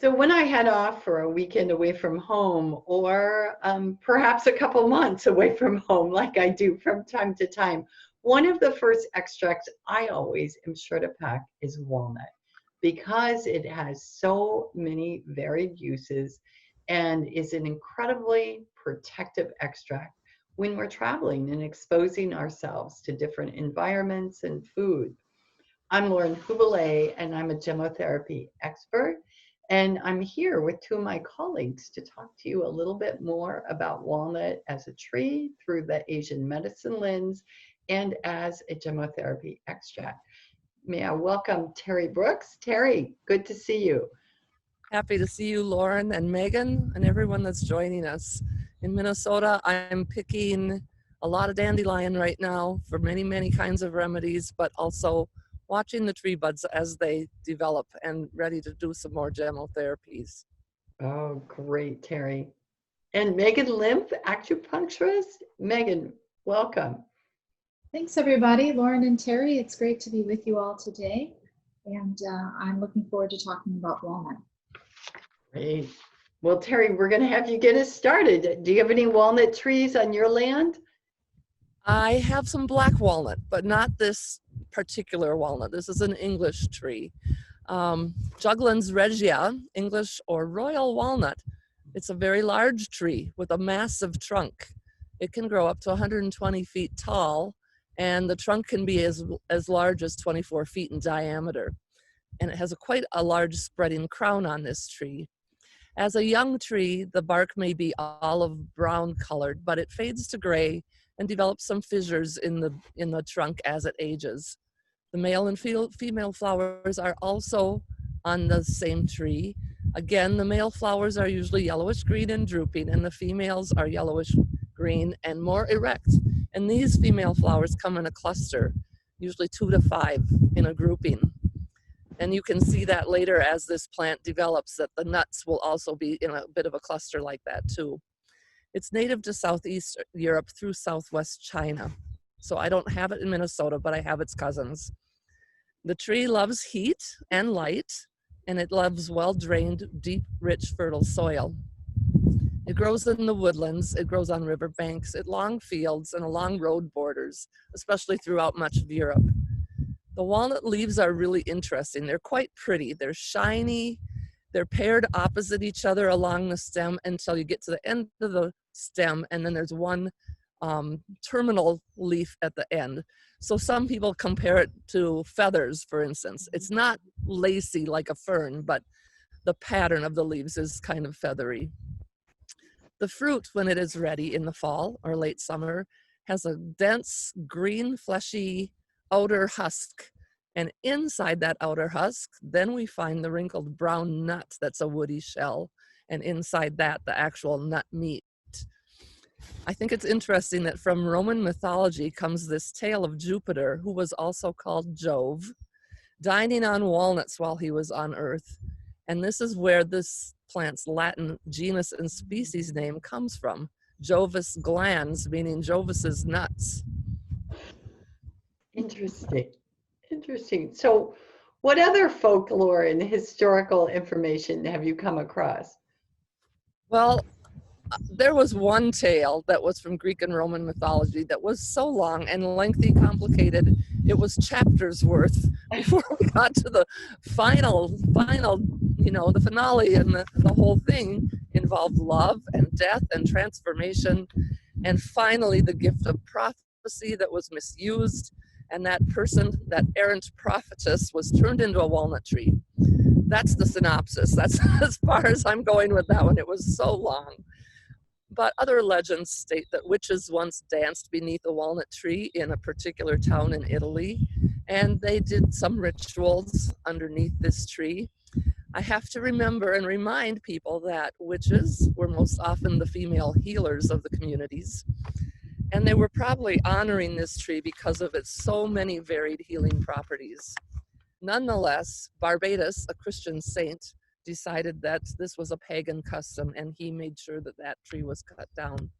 So when I head off for a weekend away from home, or perhaps a couple months away from home, like I do from time to time, one of the first extracts I always am sure to pack is walnut because it has so many varied uses and is an incredibly protective extract when we're traveling and exposing ourselves to different environments and food. I'm Lauren Hubele, and I'm a gemmotherapy expert. And I'm here with two of my colleagues to talk to you a little bit more about walnut as a tree through the Asian medicine lens and as a gemmotherapy extract. May I welcome Teri Brooks. Teri, good to see you. Happy to see you, Lauren and Megan, and everyone that's joining us. In Minnesota, I'm picking a lot of dandelion right now for many, many kinds of remedies, but also watching the tree buds as they develop and ready to do some more gemmotherapies. Oh, great, Teri. And Maegan Lemp, acupuncturist. Megan, welcome. Thanks, everybody. Lauren and Teri, it's great to be with you all today. And I'm looking forward to talking about walnut. Great. Well, Teri, we're going to have you get us started. Do you have any walnut trees on your land? I have some black walnut, but not this particular walnut. This is an English tree. Juglans regia, English or royal walnut. It's a very large tree with a massive trunk. It can grow up to 120 feet tall, and the trunk can be as large as 24 feet in diameter. And it has quite a large spreading crown on this tree. As a young tree, the bark may be olive brown colored, but it fades to gray and develops some fissures in the trunk as it ages. The male and female flowers are also on the same tree. Again, the male flowers are usually yellowish green and drooping, and the females are yellowish green and more erect. And these female flowers come in a cluster, usually 2 to 5 in a grouping. And you can see that later as this plant develops, that the nuts will also be in a bit of a cluster like that too. It's native to Southeast Europe through Southwest China. So I don't have it in Minnesota, but I have its cousins. The tree loves heat and light, and it loves well-drained, deep, rich, fertile soil. It grows in the woodlands, it grows on riverbanks, at long fields, and along road borders, especially throughout much of Europe. The walnut leaves are really interesting. They're quite pretty. They're shiny. They're paired opposite each other along the stem until you get to the end of the stem, and then there's one terminal leaf at the end. So some people compare it to feathers, for instance. It's not lacy like a fern, but the pattern of the leaves is kind of feathery. The fruit, when it is ready in the fall or late summer, has a dense, green, fleshy outer husk. And inside that outer husk, then we find the wrinkled brown nut that's a woody shell. And inside that, the actual nut meat. I think it's interesting that from Roman mythology comes this tale of Jupiter, who was also called Jove, dining on walnuts while he was on Earth. And this is where this plant's Latin genus and species name comes from. Jovis glans, meaning Jovis's nuts. Interesting. Interesting. So what other folklore and historical information have you come across? Well, there was one tale that was from Greek and Roman mythology that was so long and lengthy, complicated, it was chapters worth before we got to the final, the finale, and the whole thing involved love and death and transformation, and finally the gift of prophecy that was misused, and that person, that errant prophetess, was turned into a walnut tree. That's the synopsis. That's as far as I'm going with that one. It was so long. But other legends state that witches once danced beneath a walnut tree in a particular town in Italy, and they did some rituals underneath this tree. I have to remember and remind people that witches were most often the female healers of the communities, and they were probably honoring this tree because of its so many varied healing properties. Nonetheless, Barbatus, a Christian saint, decided that this was a pagan custom, and he made sure that that tree was cut down.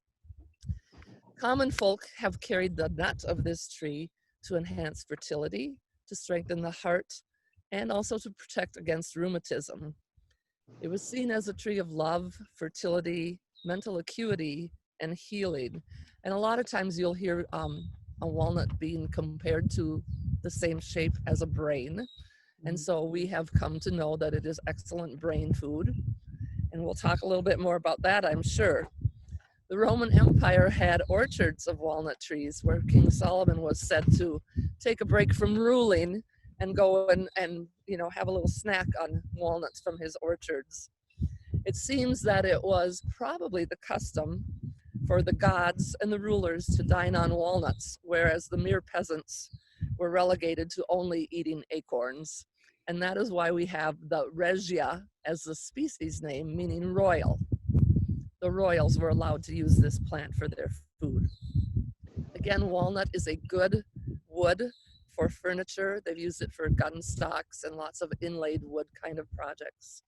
Common folk have carried the nut of this tree to enhance fertility, to strengthen the heart, and also to protect against rheumatism. It was seen as a tree of love, fertility, mental acuity, and healing. And a lot of times you'll hear a walnut being compared to the same shape as a brain. And so we have come to know that it is excellent brain food. And we'll talk a little bit more about that, I'm sure. The Roman Empire had orchards of walnut trees where King Solomon was said to take a break from ruling and go and have a little snack on walnuts from his orchards. It seems that it was probably the custom for the gods and the rulers to dine on walnuts, whereas the mere peasants were relegated to only eating acorns. And that is why we have the regia as the species name, meaning royal. The royals were allowed to use this plant for their food. Again, walnut is a good wood for furniture. They've used it for gun stocks and lots of inlaid wood kind of projects.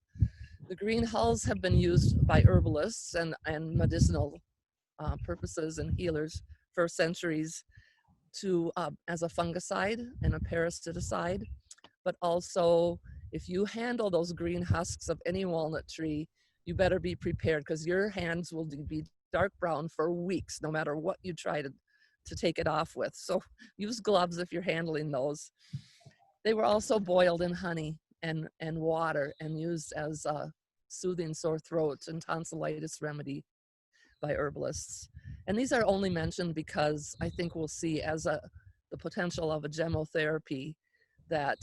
The green hulls have been used by herbalists and medicinal purposes and healers for centuries as a fungicide and a parasiticide. But also, if you handle those green husks of any walnut tree, you better be prepared, because your hands will be dark brown for weeks, no matter what you try to take it off with. So use gloves if you're handling those. They were also boiled in honey and water and used as a soothing sore throat and tonsillitis remedy by herbalists. And these are only mentioned because I think we'll see as the potential of a gemmotherapy that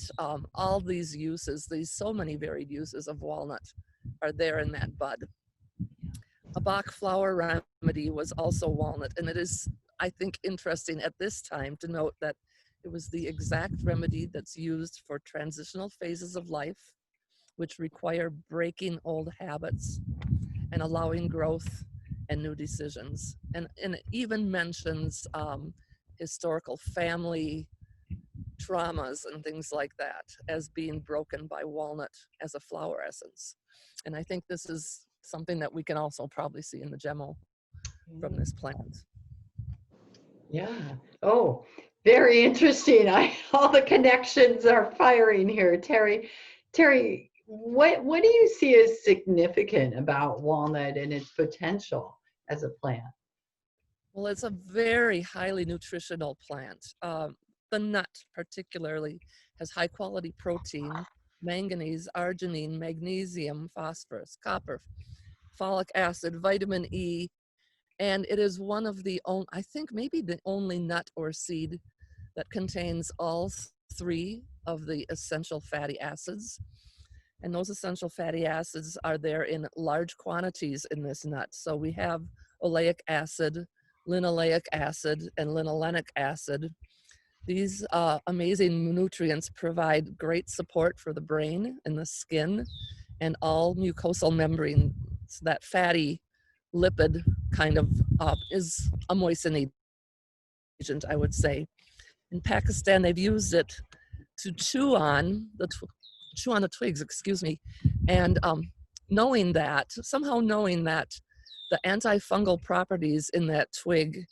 all these uses, these so many varied uses of walnut are there in that bud. A Bach flower remedy was also walnut, and it is, I think, interesting at this time to note that it was the exact remedy that's used for transitional phases of life, which require breaking old habits and allowing growth and new decisions. And it even mentions historical family traumas and things like that as being broken by walnut as a flower essence. And I think this is something that we can also probably see in the Gemmo from this plant. Yeah. Oh, very interesting. All the connections are firing here, Teri. Teri, what do you see as significant about walnut and its potential as a plant? Well, it's a very highly nutritional plant. The nut particularly has high quality protein, manganese, arginine, magnesium, phosphorus, copper, folic acid, vitamin E, and it is one of the only, I think maybe the only nut or seed that contains all three of the essential fatty acids. And those essential fatty acids are there in large quantities in this nut. So we have oleic acid, linoleic acid, and linolenic acid. These amazing nutrients provide great support for the brain and the skin and all mucosal membranes. That fatty lipid kind of is a moistening agent, I would say. In Pakistan, they've used it to chew on the twigs, and somehow knowing that the antifungal properties in that twig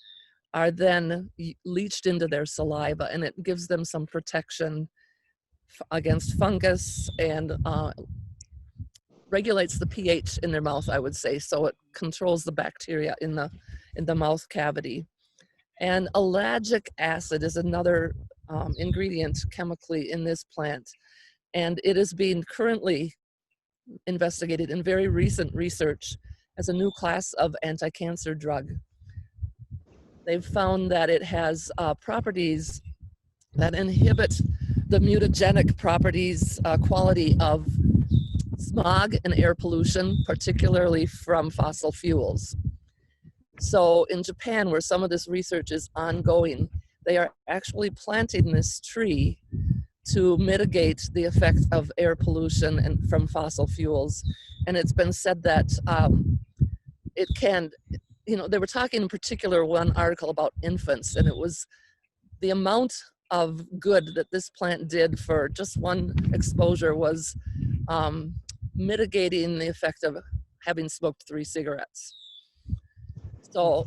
are then leached into their saliva, and it gives them some protection against fungus and regulates the pH in their mouth, I would say. So it controls the bacteria in the mouth cavity. And allergic acid is another ingredient chemically in this plant, and it is being currently investigated in very recent research as a new class of anti-cancer drug. They've found that it has properties that inhibit the mutagenic properties, quality of smog and air pollution, particularly from fossil fuels. So in Japan, where some of this research is ongoing, they are actually planting this tree to mitigate the effect of air pollution and from fossil fuels. And it's been said that it can, they were talking in particular one article about infants, and it was the amount of good that this plant did for just one exposure was mitigating the effect of having smoked 3 cigarettes. So,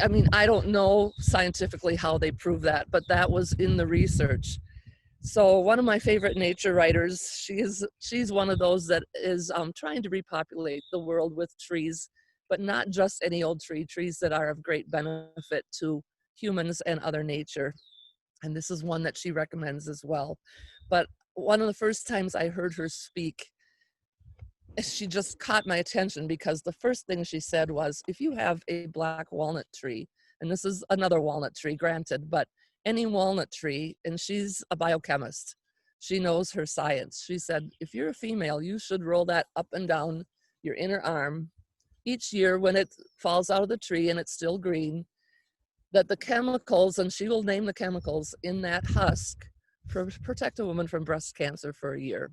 I mean, I don't know scientifically how they prove that, but that was in the research. So one of my favorite nature writers, she's one of those that is trying to repopulate the world with trees, but not just any old tree, trees that are of great benefit to humans and other nature. And this is one that she recommends as well. But one of the first times I heard her speak, she just caught my attention because the first thing she said was, if you have a black walnut tree, and this is another walnut tree, granted, but any walnut tree, and she's a biochemist, she knows her science. She said, if you're a female, you should roll that up and down your inner arm each year when it falls out of the tree and it's still green, that the chemicals, and she will name the chemicals in that husk, protect a woman from breast cancer for a year.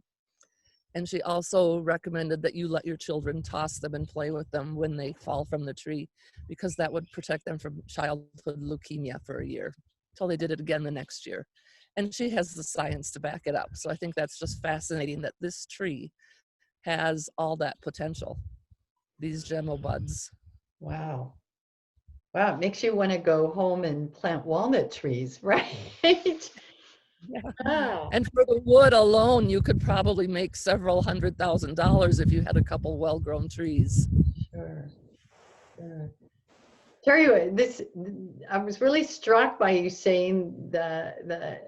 And she also recommended that you let your children toss them and play with them when they fall from the tree, because that would protect them from childhood leukemia for a year, until they did it again the next year. And she has the science to back it up. So I think that's just fascinating that this tree has all that potential, these Gemmo buds. Wow. Wow, it makes you want to go home and plant walnut trees, right? Yeah. Wow. And for the wood alone, you could probably make several $100,000 if you had a couple well-grown trees. Sure. Sure. Teri, I was really struck by you saying the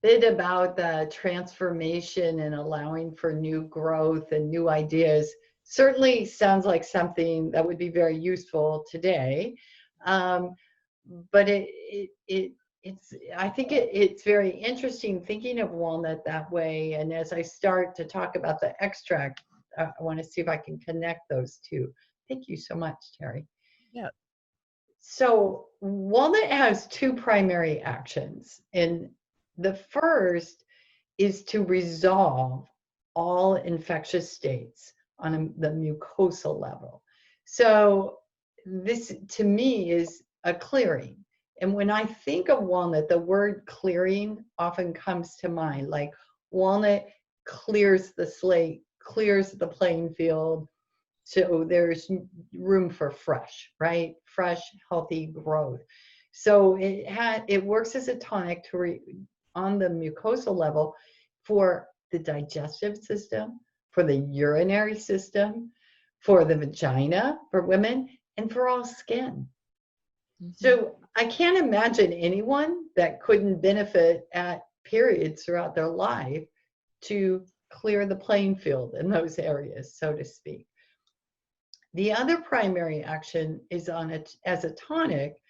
bit about the transformation and allowing for new growth and new ideas. Certainly sounds like something that would be very useful today. But I think it's very interesting thinking of walnut that way. And as I start to talk about the extract, I want to see if I can connect those two. Thank you so much, Teri. Yeah. So walnut has two primary actions. And the first is to resolve all infectious states on the mucosal level. So this, to me, is a clearing. And when I think of walnut, the word clearing often comes to mind, like walnut clears the slate, clears the playing field, so there's room for fresh, right? Fresh, healthy growth. So it works as a tonic on the mucosal level for the digestive system, for the urinary system, for the vagina for women, and for all skin. Mm-hmm. So I can't imagine anyone that couldn't benefit at periods throughout their life to clear the playing field in those areas, so to speak. The other primary action is on it as a tonic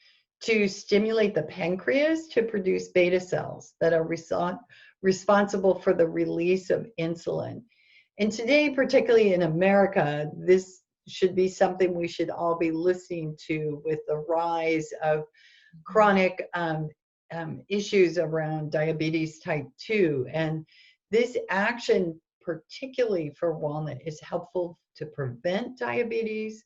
to stimulate the pancreas to produce beta cells that are responsible for the release of insulin. And today, particularly in America, this should be something we should all be listening to with the rise of chronic issues around diabetes type 2. And this action, particularly for walnut, is helpful to prevent diabetes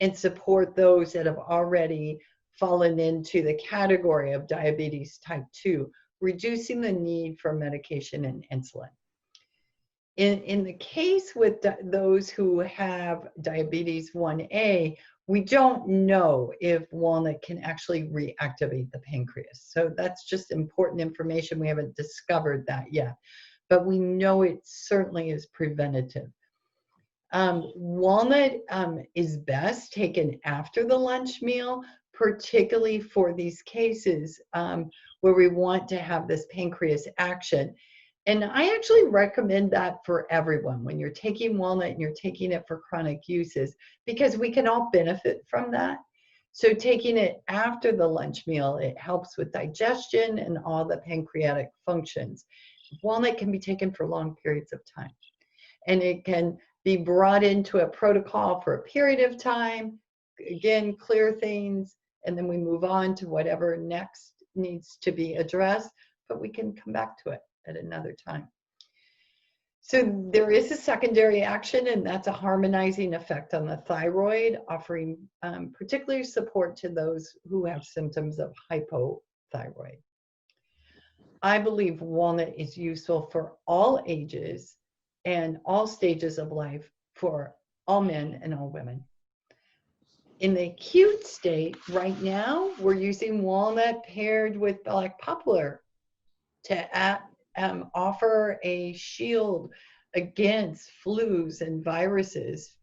and support those that have already fallen into the category of diabetes type 2, reducing the need for medication and insulin. In the case with those who have diabetes 1A, we don't know if walnut can actually reactivate the pancreas. So that's just important information. We haven't discovered that yet, but we know it certainly is preventative. Walnut is best taken after the lunch meal, particularly for these cases where we want to have this pancreas action. And I actually recommend that for everyone when you're taking walnut and you're taking it for chronic uses, because we can all benefit from that. So taking it after the lunch meal, it helps with digestion and all the pancreatic functions. Walnut can be taken for long periods of time, and it can be brought into a protocol for a period of time, again, clear things, and then we move on to whatever next needs to be addressed, but we can come back to it at another time. So there is a secondary action, and that's a harmonizing effect on the thyroid, offering particular support to those who have symptoms of hypothyroid. I believe walnut is useful for all ages and all stages of life for all men and all women. In the acute state, right now, we're using walnut paired with black poplar to offer a shield against flus and viruses,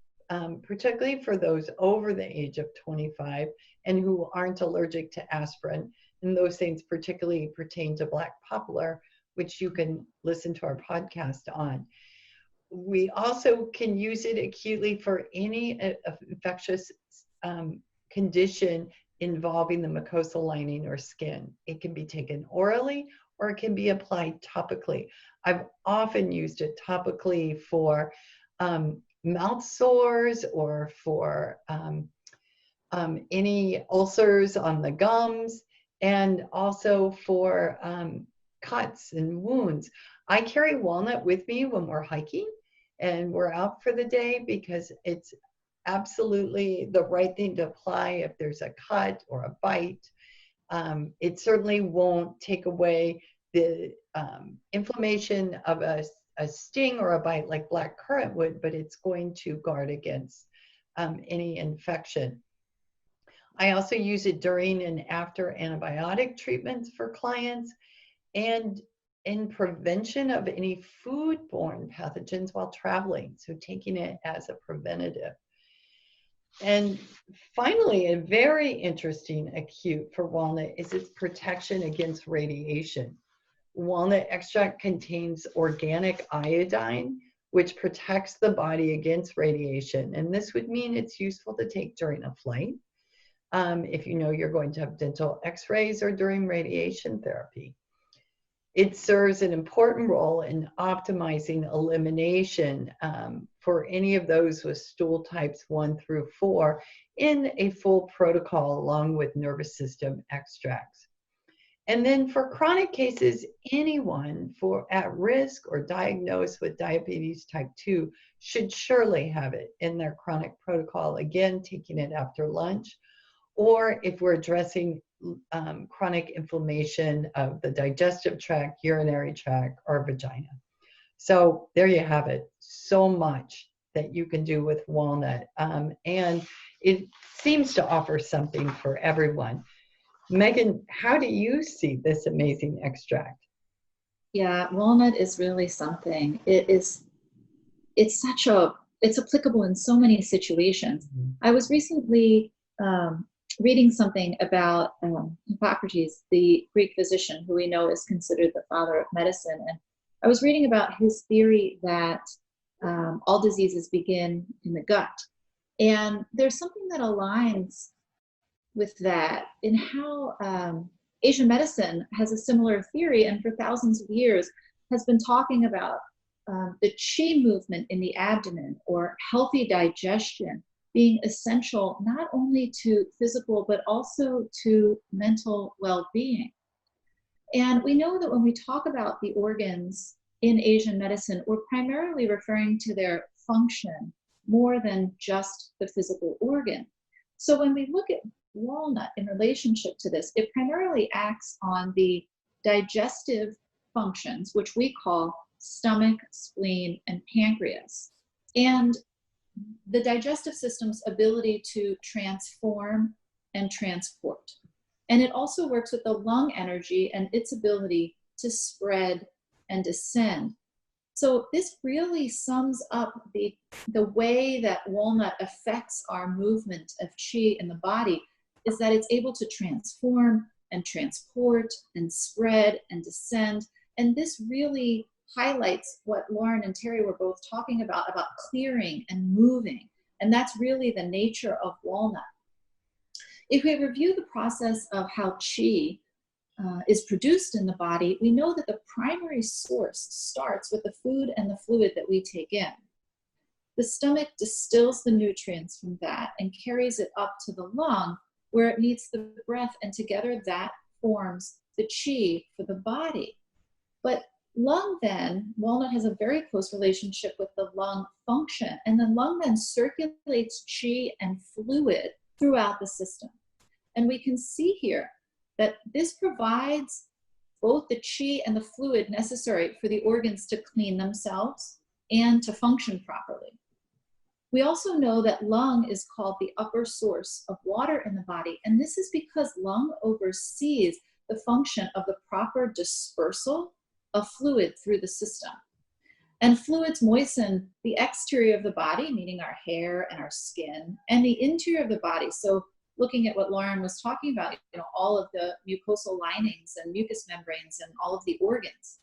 particularly for those over the age of 25 and who aren't allergic to aspirin. And those things particularly pertain to black poplar, which you can listen to our podcast on. We also can use it acutely for any infectious condition involving the mucosal lining or skin. It can be taken orally or it can be applied topically. I've often used it topically for mouth sores or for any ulcers on the gums, and also for cuts and wounds. I carry walnut with me when we're hiking and we're out for the day because it's absolutely the right thing to apply if there's a cut or a bite. It certainly won't take away the inflammation of a sting or a bite like black currant would, but it's going to guard against any infection. I also use it during and after antibiotic treatments for clients and in prevention of any foodborne pathogens while traveling, so taking it as a preventative. And finally, a very interesting acute for walnut is its protection against radiation. Walnut extract contains organic iodine, which protects the body against radiation. And this would mean it's useful to take during a flight, if you know you're going to have dental x-rays or during radiation therapy. It serves an important role in optimizing elimination for any of those with stool types 1 through 4 in a full protocol along with nervous system extracts. And then for chronic cases, anyone at risk or diagnosed with diabetes type 2 should surely have it in their chronic protocol, again, taking it after lunch, or if we're addressing chronic inflammation of the digestive tract, urinary tract, or vagina. So there you have it. So much that you can do with walnut. And it seems to offer something for everyone. Maegan, how do you see this amazing extract? Yeah, walnut is really something. It's applicable in so many situations. Mm-hmm. I was recently reading something about Hippocrates, the Greek physician who we know is considered the father of medicine. And I was reading about his theory that all diseases begin in the gut. And there's something that aligns with that in how Asian medicine has a similar theory, and for thousands of years has been talking about the qi movement in the abdomen or healthy digestion being essential not only to physical but also to mental well-being. And we know that when we talk about the organs in Asian medicine, we're primarily referring to their function more than just the physical organ. So when we look at walnut in relationship to this, it primarily acts on the digestive functions, which we call stomach, spleen, and pancreas. And the digestive system's ability to transform and transport. And it also works with the lung energy and its ability to spread and descend. So this really sums up the way that walnut affects our movement of qi in the body, is that it's able to transform and transport and spread and descend. And this really highlights what Lauren and Teri were both talking about clearing and moving. And that's really the nature of walnut. If we review the process of how qi is produced in the body, we know that the primary source starts with the food and the fluid that we take in. The stomach distills the nutrients from that and carries it up to the lung where it meets the breath, and together that forms the qi for the body. But walnut has a very close relationship with the lung function, and the lung then circulates qi and fluid throughout the system. And we can see here that this provides both the qi and the fluid necessary for the organs to clean themselves and to function properly. We also know that lung is called the upper source of water in the body, and this is because lung oversees the function of the proper dispersal of fluid through the system. And fluids moisten the exterior of the body, meaning our hair and our skin, and the interior of the body. So looking at what Lauren was talking about, all of the mucosal linings and mucous membranes and all of the organs.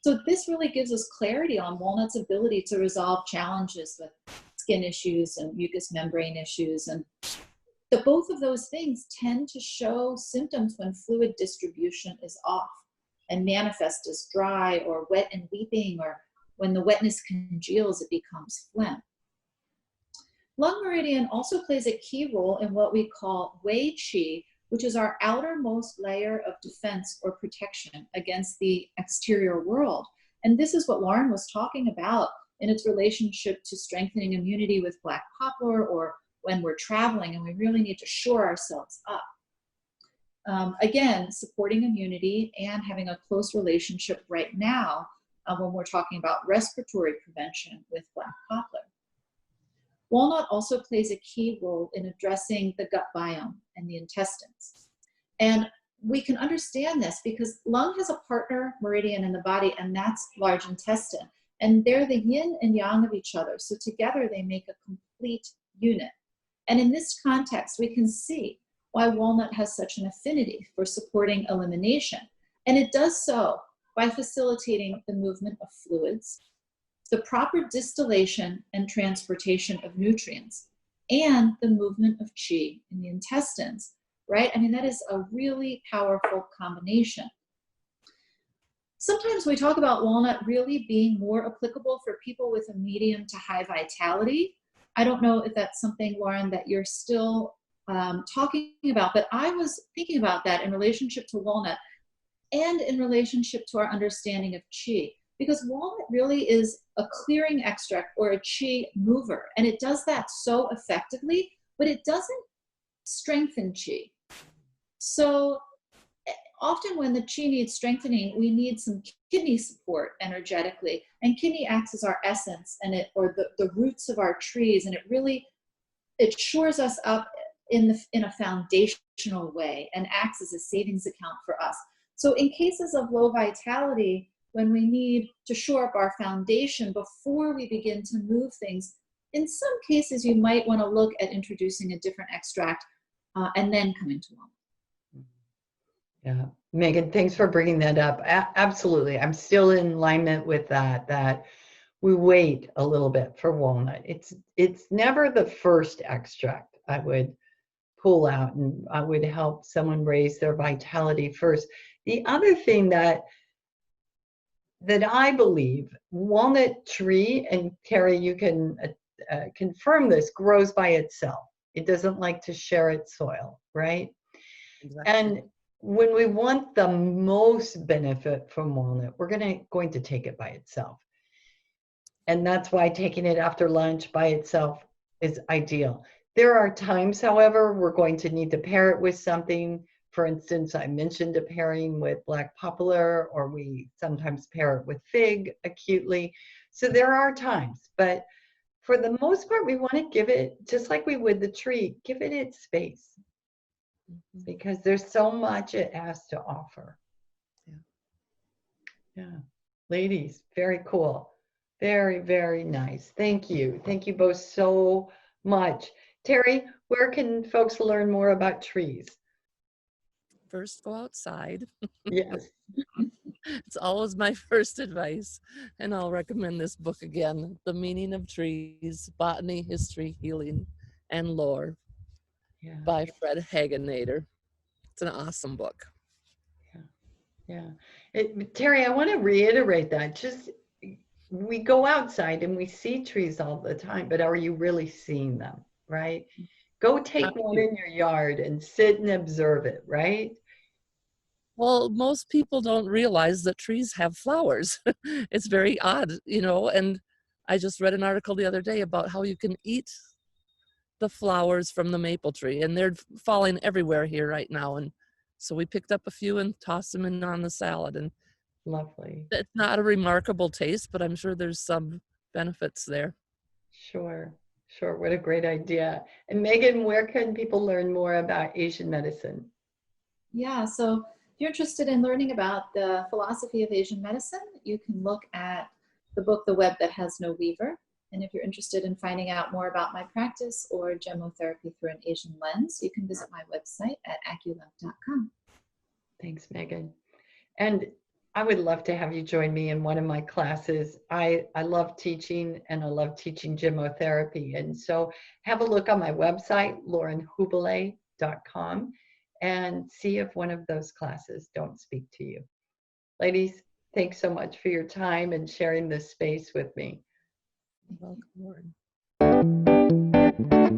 So this really gives us clarity on walnut's ability to resolve challenges with skin issues and mucous membrane issues. And both of those things tend to show symptoms when fluid distribution is off and manifest as dry or wet and weeping, or when the wetness congeals, it becomes phlegm. Lung meridian also plays a key role in what we call Wei Qi, which is our outermost layer of defense or protection against the exterior world. And this is what Lauren was talking about in its relationship to strengthening immunity with black poplar, or when we're traveling and we really need to shore ourselves up. Again, supporting immunity and having a close relationship right now when we're talking about respiratory prevention with black poplar. Walnut also plays a key role in addressing the gut biome and the intestines. And we can understand this because lung has a partner meridian in the body, and that's large intestine. And they're the yin and yang of each other. So together they make a complete unit. And in this context, we can see why walnut has such an affinity for supporting elimination. And it does so by facilitating the movement of fluids, the proper distillation and transportation of nutrients, and the movement of qi in the intestines, right? I mean, that is a really powerful combination. Sometimes we talk about walnut really being more applicable for people with a medium to high vitality. I don't know if that's something, Lauren, that you're still talking about, but I was thinking about that in relationship to walnut and in relationship to our understanding of qi. Because walnut really is a clearing extract or a qi mover, and it does that so effectively, but it doesn't strengthen qi. So often when the qi needs strengthening, we need some kidney support energetically, and kidney acts as our essence and the roots of our trees, and it shores us up in a foundational way and acts as a savings account for us. So in cases of low vitality, when we need to shore up our foundation before we begin to move things, in some cases you might want to look at introducing a different extract and then coming to walnut. Yeah, Maegan, thanks for bringing that up. Absolutely, I'm still in alignment with that we wait a little bit for walnut. It's never the first extract I would pull out, and I would help someone raise their vitality first. The other thing that I believe, walnut tree, and Teri, you can confirm this, grows by itself. It doesn't like to share its soil, right? Exactly. And when we want the most benefit from walnut, we're going to take it by itself. And that's why taking it after lunch by itself is ideal. There are times, however, we're going to need to pair it with something. For instance, I mentioned a pairing with black poplar, or we sometimes pair it with fig acutely. So there are times, but for the most part, we want to give it, just like we would the tree, give it its space, because there's so much it has to offer. Yeah. Ladies, very cool. Very, very nice. Thank you. Thank you both so much. Teri, where can folks learn more about trees? First, go outside. Yes. It's always my first advice. And I'll recommend this book again, The Meaning of Trees, Botany, History, Healing, and Lore by Fred Hagenader. It's an awesome book. Yeah. Teri, I want to reiterate that. Just, we go outside and we see trees all the time, but are you really seeing them, right? Go take one in your yard and sit and observe it, right? Well, most people don't realize that trees have flowers. It's very odd, and I just read an article the other day about how you can eat the flowers from the maple tree, and they're falling everywhere here right now. And so we picked up a few and tossed them in on the salad, and lovely. It's not a remarkable taste, but I'm sure there's some benefits there. Sure. What a great idea. And Maegan, where can people learn more about Asian medicine? Yeah, so you're interested in learning about the philosophy of Asian medicine, you can look at the book, The Web That Has No Weaver. And if you're interested in finding out more about my practice or gemmotherapy through an Asian lens, you can visit my website at acupuncturist.com. Thanks, Megan. And I would love to have you join me in one of my classes. I love teaching, and I love teaching gemmotherapy. And so have a look on my website, laurenhubele.com, and see if one of those classes don't speak to you. Ladies, thanks so much for your time and sharing this space with me. You're welcome, Lauren.